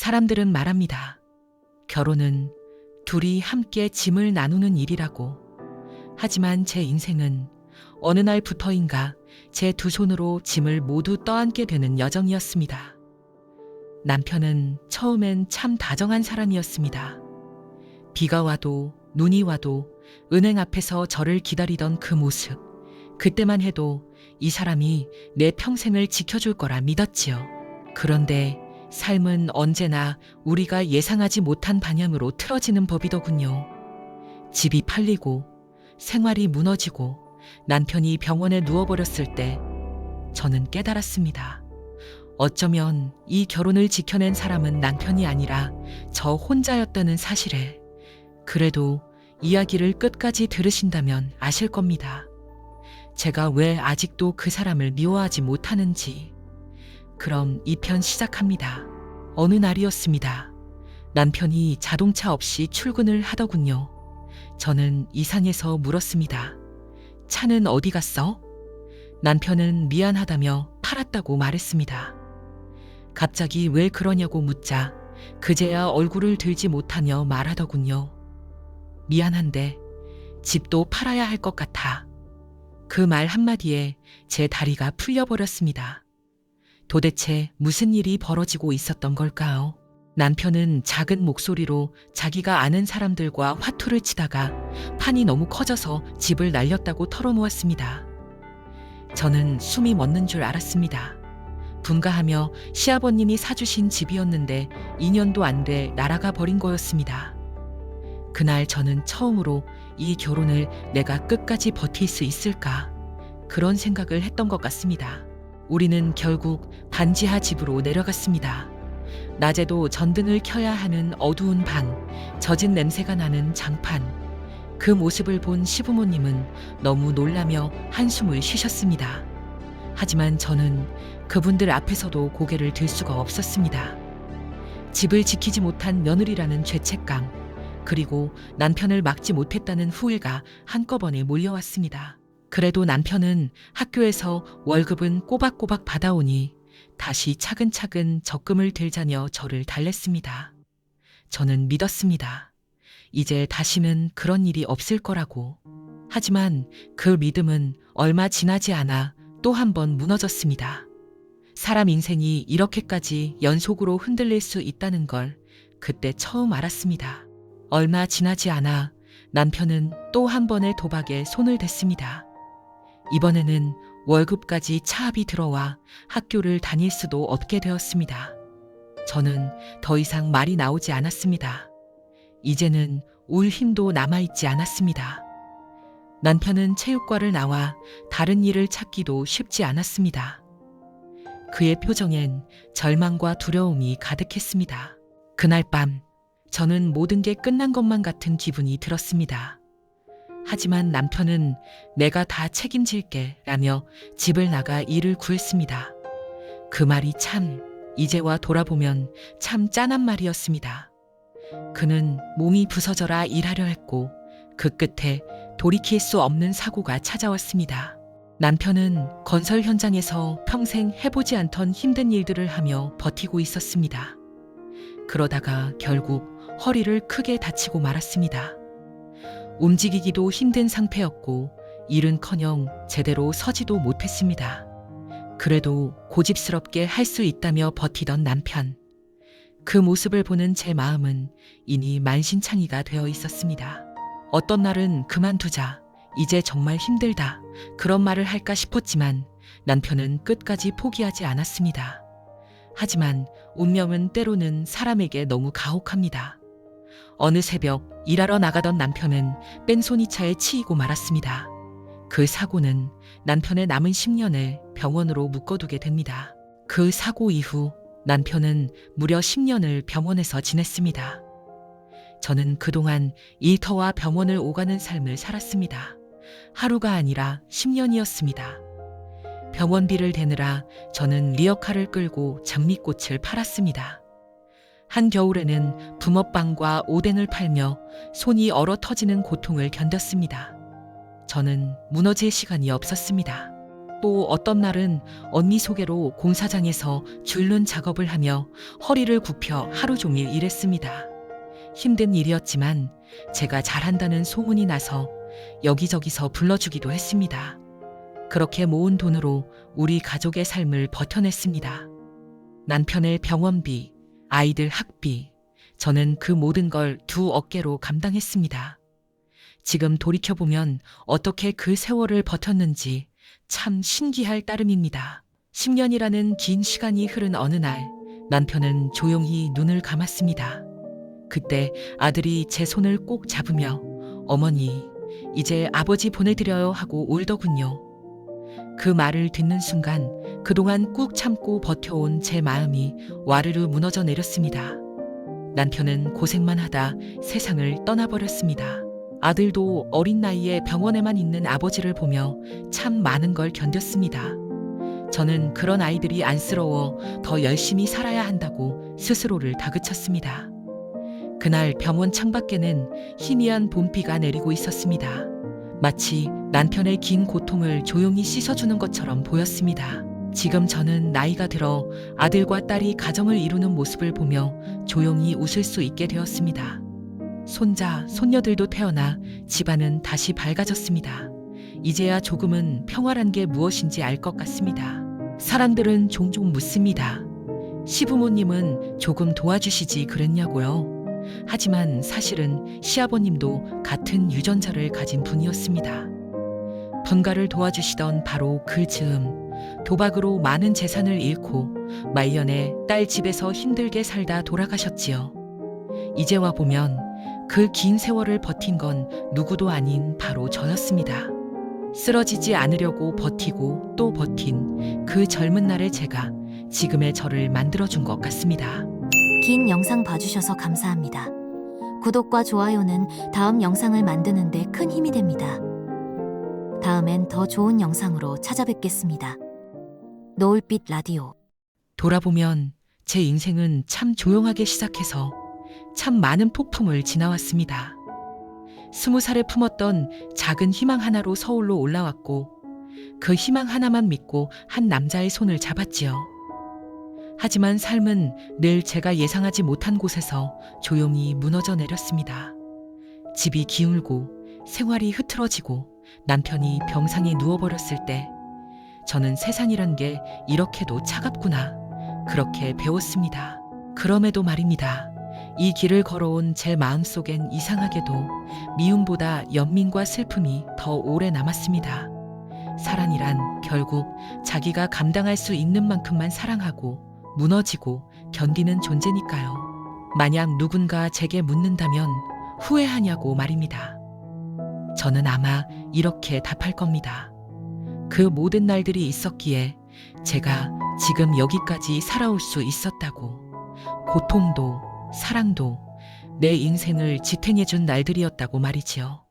사람들은 말합니다. 결혼은 둘이 함께 짐을 나누는 일이라고. 하지만 제 인생은 어느 날부터인가 제 두 손으로 짐을 모두 떠안게 되는 여정이었습니다. 남편은 처음엔 참 다정한 사람이었습니다. 비가 와도 눈이 와도 은행 앞에서 저를 기다리던 그 모습, 그때만 해도 이 사람이 내 평생을 지켜줄 거라 믿었지요. 그런데 삶은 언제나 우리가 예상하지 못한 방향으로 틀어지는 법이더군요. 집이 팔리고 생활이 무너지고 남편이 병원에 누워버렸을 때 저는 깨달았습니다. 어쩌면 이 결혼을 지켜낸 사람은 남편이 아니라 저 혼자였다는 사실에. 그래도 이야기를 끝까지 들으신다면 아실 겁니다. 제가 왜 아직도 그 사람을 미워하지 못하는지. 그럼 이 편 시작합니다. 어느 날이었습니다. 남편이 자동차 없이 출근을 하더군요. 저는 이상해서 물었습니다. 차는 어디 갔어? 남편은 미안하다며 팔았다고 말했습니다. 갑자기 왜 그러냐고 묻자 그제야 얼굴을 들지 못하며 말하더군요. 미안한데 집도 팔아야 할 것 같아. 그 말 한마디에 제 다리가 풀려버렸습니다. 도대체 무슨 일이 벌어지고 있었던 걸까요? 남편은 작은 목소리로 자기가 아는 사람들과 화투를 치다가 판이 너무 커져서 집을 날렸다고 털어놓았습니다. 저는 숨이 멎는 줄 알았습니다. 분가하며 시아버님이 사주신 집이었는데 2년도 안 돼 날아가 버린 거였습니다. 그날 저는 처음으로 이 결혼을 내가 끝까지 버틸 수 있을까? 그런 생각을 했던 것 같습니다. 우리는 결국 반지하 집으로 내려갔습니다. 낮에도 전등을 켜야 하는 어두운 방, 젖은 냄새가 나는 장판. 그 모습을 본 시부모님은 너무 놀라며 한숨을 쉬셨습니다. 하지만 저는 그분들 앞에서도 고개를 들 수가 없었습니다. 집을 지키지 못한 며느리라는 죄책감, 그리고 남편을 막지 못했다는 후회가 한꺼번에 몰려왔습니다. 그래도 남편은 학교에서 월급은 꼬박꼬박 받아오니 다시 차근차근 적금을 들자며 저를 달랬습니다. 저는 믿었습니다. 이제 다시는 그런 일이 없을 거라고. 하지만 그 믿음은 얼마 지나지 않아 또 한 번 무너졌습니다. 사람 인생이 이렇게까지 연속으로 흔들릴 수 있다는 걸 그때 처음 알았습니다. 얼마 지나지 않아 남편은 또 한 번의 도박에 손을 댔습니다. 이번에는 월급까지 차압이 들어와 학교를 다닐 수도 없게 되었습니다. 저는 더 이상 말이 나오지 않았습니다. 이제는 울 힘도 남아있지 않았습니다. 남편은 체육과를 나와 다른 일을 찾기도 쉽지 않았습니다. 그의 표정엔 절망과 두려움이 가득했습니다. 그날 밤 저는 모든 게 끝난 것만 같은 기분이 들었습니다. 하지만 남편은 내가 다 책임질게 라며 집을 나가 일을 구했습니다. 그 말이 참 이제와 돌아보면 참 짠한 말이었습니다. 그는 몸이 부서져라 일하려 했고 그 끝에 돌이킬 수 없는 사고가 찾아왔습니다. 남편은 건설 현장에서 평생 해보지 않던 힘든 일들을 하며 버티고 있었습니다. 그러다가 결국 허리를 크게 다치고 말았습니다. 움직이기도 힘든 상태였고 일은커녕 제대로 서지도 못했습니다. 그래도 고집스럽게 할 수 있다며 버티던 남편. 그 모습을 보는 제 마음은 이니 만신창이가 되어 있었습니다. 어떤 날은 그만두자, 이제 정말 힘들다, 그런 말을 할까 싶었지만 남편은 끝까지 포기하지 않았습니다. 하지만 운명은 때로는 사람에게 너무 가혹합니다. 어느 새벽 일하러 나가던 남편은 뺑소니차에 치이고 말았습니다. 그 사고는 남편의 남은 10년을 병원으로 묶어두게 됩니다. 그 사고 이후 남편은 무려 10년을 병원에서 지냈습니다. 저는 그동안 일터와 병원을 오가는 삶을 살았습니다. 하루가 아니라 10년이었습니다. 병원비를 대느라 저는 리어카를 끌고 장미꽃을 팔았습니다. 한겨울에는 붕어빵과 오뎅을 팔며 손이 얼어 터지는 고통을 견뎠습니다. 저는 무너질 시간이 없었습니다. 또 어떤 날은 언니 소개로 공사장에서 줄눈 작업을 하며 허리를 굽혀 하루 종일 일했습니다. 힘든 일이었지만 제가 잘한다는 소문이 나서 여기저기서 불러주기도 했습니다. 그렇게 모은 돈으로 우리 가족의 삶을 버텨냈습니다. 남편의 병원비, 아이들 학비, 저는 그 모든 걸 두 어깨로 감당했습니다. 지금 돌이켜보면 어떻게 그 세월을 버텼는지 참 신기할 따름입니다. 10년이라는 긴 시간이 흐른 어느 날 남편은 조용히 눈을 감았습니다. 그때 아들이 제 손을 꼭 잡으며 어머니, 이제 아버지 보내드려요 하고 울더군요. 그 말을 듣는 순간 그동안 꾹 참고 버텨온 제 마음이 와르르 무너져 내렸습니다. 남편은 고생만 하다 세상을 떠나버렸습니다. 아들도 어린 나이에 병원에만 있는 아버지를 보며 참 많은 걸 견뎠습니다. 저는 그런 아이들이 안쓰러워 더 열심히 살아야 한다고 스스로를 다그쳤습니다. 그날 병원 창밖에는 희미한 봄비가 내리고 있었습니다. 마치 남편의 긴 고통을 조용히 씻어주는 것처럼 보였습니다. 지금 저는 나이가 들어 아들과 딸이 가정을 이루는 모습을 보며 조용히 웃을 수 있게 되었습니다. 손자, 손녀들도 태어나 집안은 다시 밝아졌습니다. 이제야 조금은 평화란 게 무엇인지 알 것 같습니다. 사람들은 종종 묻습니다. 시부모님은 조금 도와주시지 그랬냐고요. 하지만 사실은 시아버님도 같은 유전자를 가진 분이었습니다. 분가를 도와주시던 바로 그 즈음 도박으로 많은 재산을 잃고 말년에 딸 집에서 힘들게 살다 돌아가셨지요. 이제 와 보면 그 긴 세월을 버틴 건 누구도 아닌 바로 저였습니다. 쓰러지지 않으려고 버티고 또 버틴 그 젊은 날의 제가 지금의 저를 만들어준 것 같습니다. 긴 영상 봐주셔서 감사합니다. 구독과 좋아요는 다음 영상을 만드는 데 큰 힘이 됩니다. 다음엔 더 좋은 영상으로 찾아뵙겠습니다. 노을빛 라디오. 돌아보면 제 인생은 참 조용하게 시작해서 참 많은 폭풍을 지나왔습니다. 20살에 품었던 작은 희망 하나로 서울로 올라왔고 그 희망 하나만 믿고 한 남자의 손을 잡았지요. 하지만 삶은 늘 제가 예상하지 못한 곳에서 조용히 무너져 내렸습니다. 집이 기울고 생활이 흐트러지고 남편이 병상에 누워버렸을 때 저는 세상이란 게 이렇게도 차갑구나 그렇게 배웠습니다. 그럼에도 말입니다. 이 길을 걸어온 제 마음속엔 이상하게도 미움보다 연민과 슬픔이 더 오래 남았습니다. 사랑이란 결국 자기가 감당할 수 있는 만큼만 사랑하고 무너지고 견디는 존재니까요. 만약 누군가 제게 묻는다면 후회하냐고 말입니다. 저는 아마 이렇게 답할 겁니다. 그 모든 날들이 있었기에 제가 지금 여기까지 살아올 수 있었다고. 고통도 사랑도 내 인생을 지탱해준 날들이었다고 말이지요.